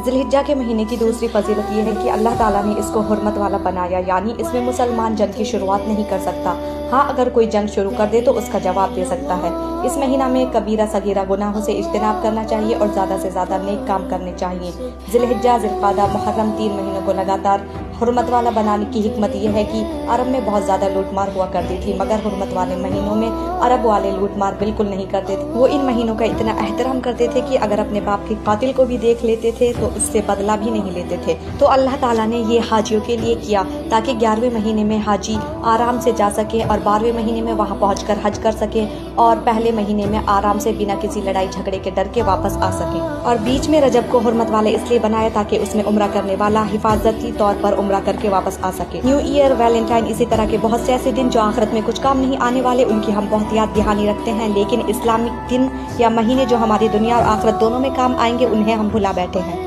ذوالحجہ کے مہینے کی دوسری فضیلت یہ ہے کہ اللہ تعالیٰ نے اس کو حرمت والا بنایا، یعنی اس میں مسلمان جنگ کی شروعات نہیں کر سکتا۔ ہاں، اگر کوئی جنگ شروع کر دے تو اس کا جواب دے سکتا ہے۔ اس مہینہ میں کبیرہ صغیرہ گناہوں سے اجتناب کرنا چاہیے اور زیادہ سے زیادہ نیک کام کرنے چاہیے۔ ذوالحجہ، ذوالقعدہ، محرم 3 مہینوں کو لگاتار حرمت والا بنانے کی حکمت یہ ہے کہ عرب میں بہت زیادہ لوٹ مار ہوا کرتی تھی، مگر حرمت والے مہینوں میں عرب والے لوٹ مار بالکل نہیں کرتے تھے۔ وہ ان مہینوں کا اتنا احترام کرتے تھے کہ اگر اپنے باپ کے قاتل کو بھی دیکھ لیتے تھے تو اس سے بدلہ بھی نہیں لیتے تھے۔ تو اللہ تعالیٰ نے یہ حاجیوں کے لیے کیا تاکہ 11ویں مہینے میں حاجی آرام سے جا سکے اور 12ویں مہینے میں وہاں پہنچ کر حج کر سکے اور پہلے مہینے میں آرام سے بنا کسی لڑائی جھگڑے کے ڈر کے واپس آ سکے۔ اور بیچ میں رجب کو حرمت والے اس لیے بنایا تاکہ اس میں عمرہ کرنے والا حفاظتی طور پر عمرہ کر کے واپس آ سکے۔ نیو ایئر، ویلنٹائن، اسی طرح کے بہت سے ایسے دن جو آخرت میں کچھ کام نہیں آنے والے، ان کی ہم بہت یاد دہانی رکھتے ہیں، لیکن اسلامک دن یا مہینے جو ہماری دنیا اور آخرت دونوں میں کام آئیں گے انہیں ہم بھلا بیٹھے ہیں۔